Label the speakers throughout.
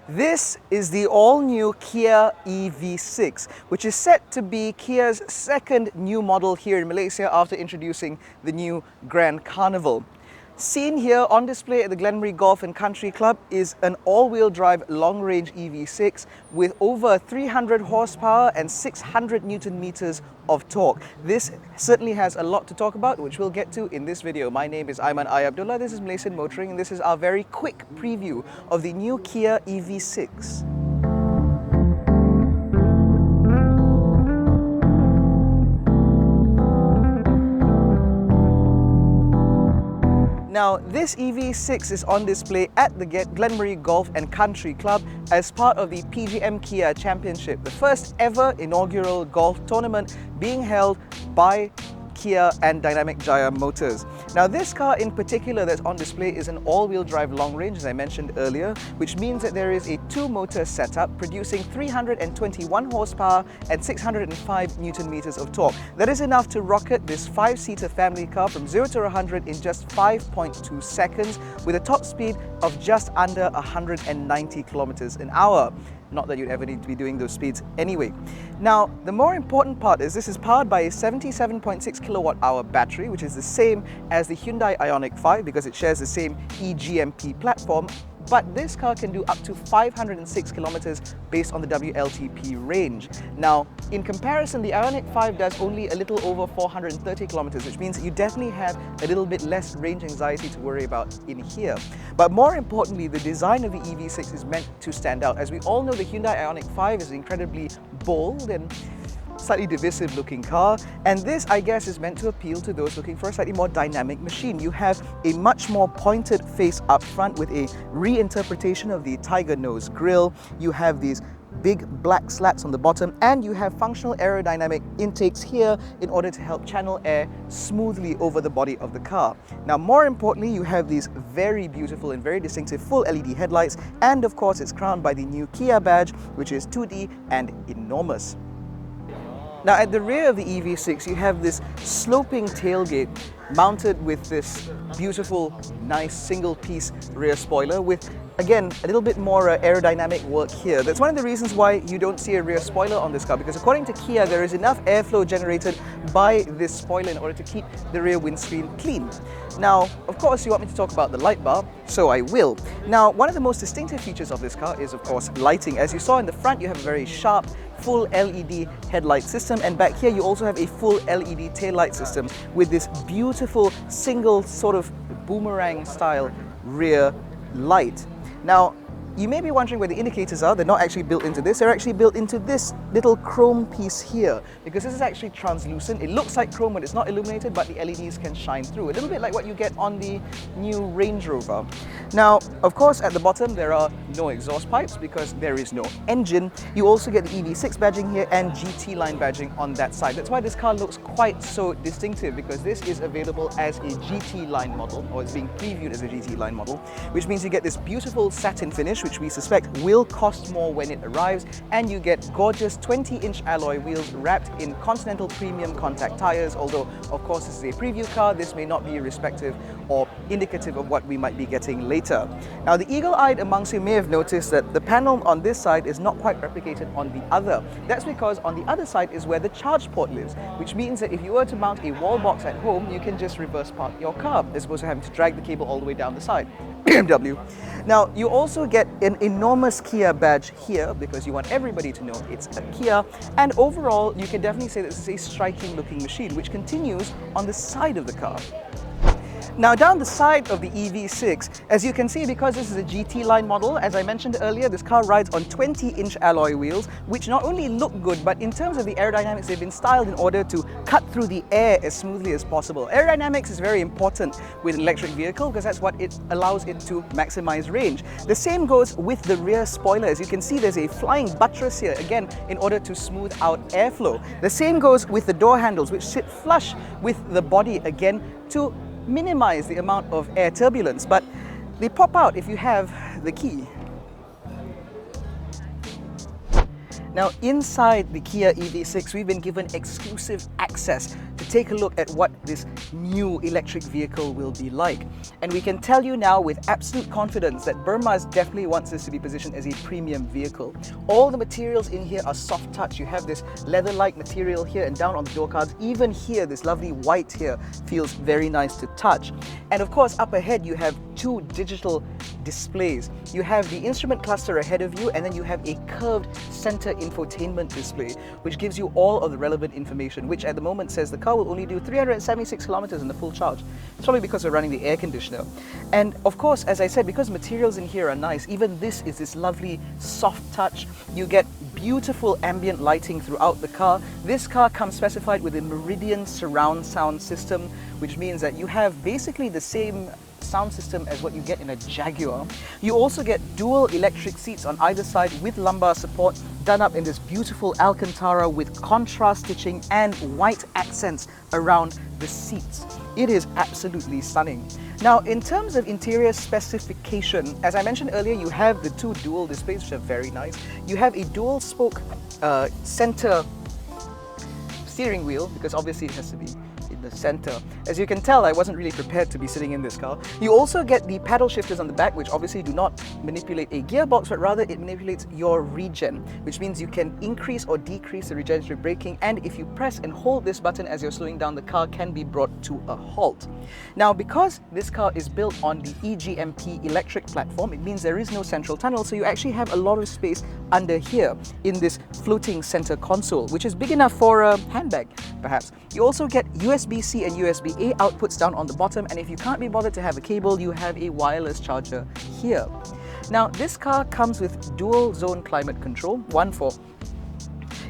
Speaker 1: This is the all-new Kia EV6, which is set to be Kia's second new model here in Malaysia after introducing the new Grand Carnival. Seen here on display at the Glenmarie Golf Country Club is an all-wheel drive long-range EV6 with over 300 horsepower and 600 Newton meters of torque. This certainly has a lot to talk about, which we'll get to in this video. My name is Aiman Abdullah, this is Malaysian Motoring, and this is our very quick preview of the new Kia EV6. Now, this EV6 is on display at the Glenmarie Golf Country Club as part of the PGM Kia Championship, the first ever inaugural golf tournament being held by Kia and Dynamic Jaya Motors. Now, this car in particular that's on display is an all-wheel drive long range, as I mentioned earlier, which means that there is a two-motor setup producing 321 horsepower and 605 Newton meters of torque. That is enough to rocket this 5-seater family car from 0 to 100 in just 5.2 seconds with a top speed of just under 190 kilometers an hour. Not that you'd ever need to be doing those speeds anyway. Now, the more important part is this is powered by a 77.6 kilowatt-hour battery, which is the same as the Hyundai IONIQ 5 because it shares the same e-GMP platform. But this car can do up to 506 kilometers based on the WLTP range. Now, in comparison, the IONIQ 5 does only a little over 430 kilometers, which means that you definitely have a little bit less range anxiety to worry about in here. But more importantly, the design of the EV6 is meant to stand out. As we all know, the Hyundai IONIQ 5 is incredibly bold and slightly divisive looking car, and this, I guess, is meant to appeal to those looking for a slightly more dynamic machine. You have a much more pointed face up front with a reinterpretation of the tiger nose grille. You have these big black slats on the bottom, and you have functional aerodynamic intakes here in order to help channel air smoothly over the body of the car. Now, more importantly, you have these very beautiful and very distinctive full LED headlights, and of course it's crowned by the new Kia badge, which is 2D and enormous. Now, at the rear of the EV6, you have this sloping tailgate mounted with this beautiful, nice single-piece rear spoiler with, again, a little bit more aerodynamic work here. That's one of the reasons why you don't see a rear spoiler on this car, because according to Kia, there is enough airflow generated by this spoiler in order to keep the rear windscreen clean. Now, of course, you want me to talk about the light bar, so I will. Now, one of the most distinctive features of this car is, of course, lighting. As you saw in the front, you have a very sharp, full LED headlight system, and back here you also have a full LED taillight system with this beautiful single sort of boomerang style rear light. Now, you may be wondering where the indicators are. They're not actually built into this, they're actually built into this little chrome piece here, because this is actually translucent. It looks like chrome when it's not illuminated, but the LEDs can shine through, a little bit like what you get on the new Range Rover. Now, of course, at the bottom there are no exhaust pipes because there is no engine. You also get the EV6 badging here and GT-Line badging on that side. That's why this car looks quite so distinctive, because this is available as a GT-Line model, or it's being previewed as a GT-Line model, which means you get this beautiful satin finish, which we suspect will cost more when it arrives, and you get gorgeous 20-inch alloy wheels wrapped in Continental premium contact tires, although of course this is a preview car, this may not be respective or indicative of what we might be getting later. Now, the eagle-eyed amongst you may have noticed that the panel on this side is not quite replicated on the other. That's because on the other side is where the charge port lives, which means that if you were to mount a wall box at home, you can just reverse park your car as opposed to having to drag the cable all the way down the side. BMW. Now, you also get an enormous Kia badge here because you want everybody to know it's a Kia, and overall you can definitely say that this is a striking looking machine, which continues on the side of the car. Now, down the side of the EV6, as you can see, because this is a GT-Line model, as I mentioned earlier, this car rides on 20-inch alloy wheels, which not only look good, but in terms of the aerodynamics, they've been styled in order to cut through the air as smoothly as possible. Aerodynamics is very important with an electric vehicle because that's what it allows it to maximize range. The same goes with the rear spoiler. As you can see, there's a flying buttress here, again, in order to smooth out airflow. The same goes with the door handles, which sit flush with the body, again, to minimize the amount of air turbulence, but they pop out if you have the key. Now inside the Kia EV6, we've been given exclusive access to take a look at what this new electric vehicle will be like. And we can tell you now with absolute confidence that Burmaz definitely wants this to be positioned as a premium vehicle. All the materials in here are soft touch. You have this leather-like material here and down on the door cards. Even here, this lovely white here feels very nice to touch. And of course, up ahead, you have two digital displays. You have the instrument cluster ahead of you, and then you have a curved center infotainment display, which gives you all of the relevant information, which at the moment says the car will only do 376 kilometers in the full charge. It's probably because we're running the air conditioner. And of course, as I said, because materials in here are nice, even this is this lovely soft touch. You get beautiful ambient lighting throughout the car. This car comes specified with a Meridian Surround sound system, which means that you have basically the same sound system as what you get in a Jaguar. You also get dual electric seats on either side with lumbar support, done up in this beautiful Alcantara with contrast stitching and white accents around the seats. It is absolutely stunning. Now, in terms of interior specification, as I mentioned earlier, you have the two dual displays, which are very nice. You have a dual spoke center steering wheel, because obviously it has to be in the center. As you can tell, I wasn't really prepared to be sitting in this car. You also get the paddle shifters on the back, which obviously do not manipulate a gearbox, but rather it manipulates your regen, which means you can increase or decrease the regenerative braking, and if you press and hold this button as you're slowing down, the car can be brought to a halt. Now, because this car is built on the e-GMP electric platform, it means there is no central tunnel, so you actually have a lot of space under here in this floating center console, which is big enough for a handbag, perhaps. You also get USB-C and USB-A outputs down on the bottom, and if you can't be bothered to have a cable, you have a wireless charger here. Now, this car comes with dual zone climate control,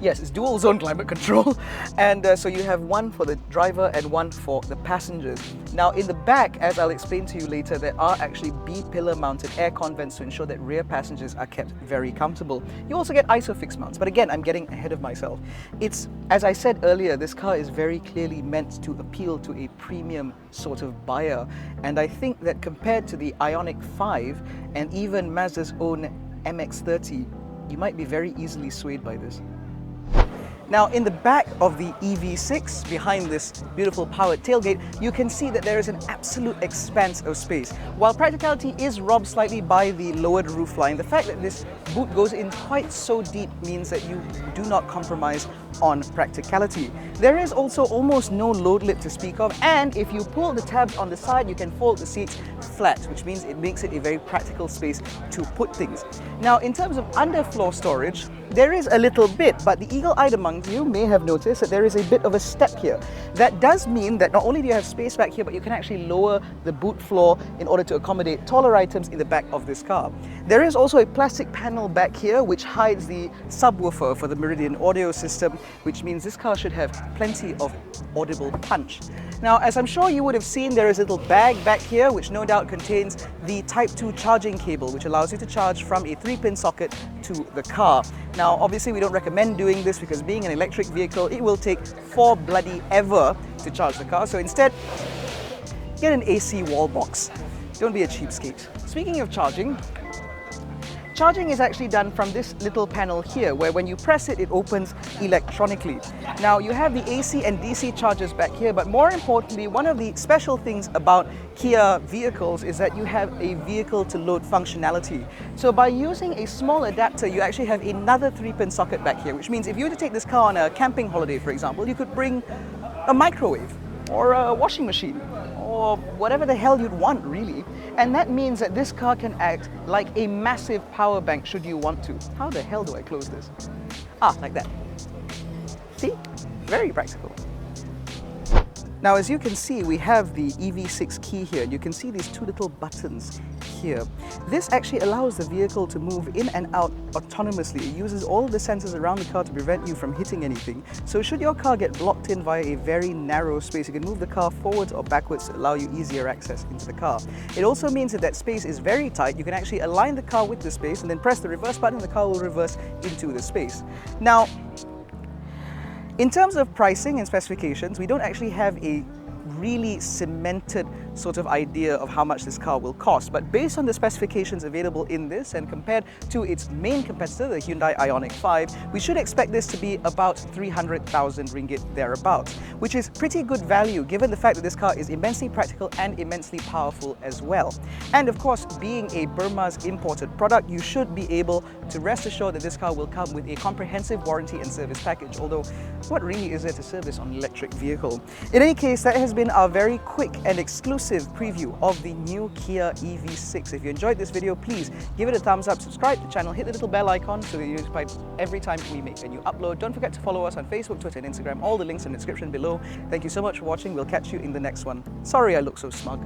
Speaker 1: it's dual zone climate control, and so you have one for the driver and one for the passengers. Now, in the back, as I'll explain to you later, there are actually B-pillar mounted aircon vents to ensure that rear passengers are kept very comfortable. You also get ISOFIX mounts, but again, I'm getting ahead of myself. It's, as I said earlier, this car is very clearly meant to appeal to a premium sort of buyer, and I think that compared to the IONIQ 5 and even Mazda's own MX-30, you might be very easily swayed by this. Now, in the back of the EV6, behind this beautiful powered tailgate, you can see that there is an absolute expanse of space. While practicality is robbed slightly by the lowered roofline, the fact that this boot goes in quite so deep means that you do not compromise on practicality. There is also almost no load lip to speak of, and if you pull the tabs on the side, you can fold the seats flat, which means it makes it a very practical space to put things. Now, in terms of underfloor storage, there is a little bit, but the eagle-eyed among you may have noticed that there is a bit of a step here. That does mean that not only do you have space back here, but you can actually lower the boot floor in order to accommodate taller items in the back of this car. There is also a plastic panel back here which hides the subwoofer for the Meridian audio system, which means this car should have plenty of audible punch. Now, as I'm sure you would have seen, there is a little bag back here which no doubt contains the Type 2 charging cable, which allows you to charge from a 3-pin socket to the car. Now, obviously we don't recommend doing this because being an electric vehicle, it will take for bloody ever to charge the car. So instead, get an AC wall box. Don't be a cheapskate. Speaking of charging is actually done from this little panel here, where when you press it, it opens electronically. Now, you have the AC and DC chargers back here, but more importantly, one of the special things about Kia vehicles is that you have a vehicle to load functionality. So by using a small adapter, you actually have another 3-pin socket back here, which means if you were to take this car on a camping holiday, for example, you could bring a microwave or a washing machine or whatever the hell you'd want, really. And that means that this car can act like a massive power bank should you want to. How the hell do I close this? Like that. See? Very practical. Now, as you can see, we have the EV6 key here. You can see these two little buttons here. This actually allows the vehicle to move in and out autonomously. It uses all the sensors around the car to prevent you from hitting anything. So should your car get blocked in via a very narrow space, you can move the car forwards or backwards to allow you easier access into the car. It also means that that space is very tight. You can actually align the car with the space and then press the reverse button and the car will reverse into the space. Now, in terms of pricing and specifications, we don't actually have a really cemented sort of idea of how much this car will cost. But based on the specifications available in this and compared to its main competitor, the Hyundai IONIQ 5, we should expect this to be about 300,000 ringgit thereabouts, which is pretty good value given the fact that this car is immensely practical and immensely powerful as well. And of course, being a Burma's imported product, you should be able to rest assured that this car will come with a comprehensive warranty and service package, although what really is there to service on an electric vehicle? In any case, that has been our very quick and exclusive preview of the new Kia EV6. If you enjoyed this video, please give it a thumbs up, subscribe to the channel, hit the little bell icon so that you're notified every time we make a new upload. Don't forget to follow us on Facebook, Twitter and Instagram. All the links in the description below. Thank you so much for watching. We'll catch you in the next one. Sorry I look so smug.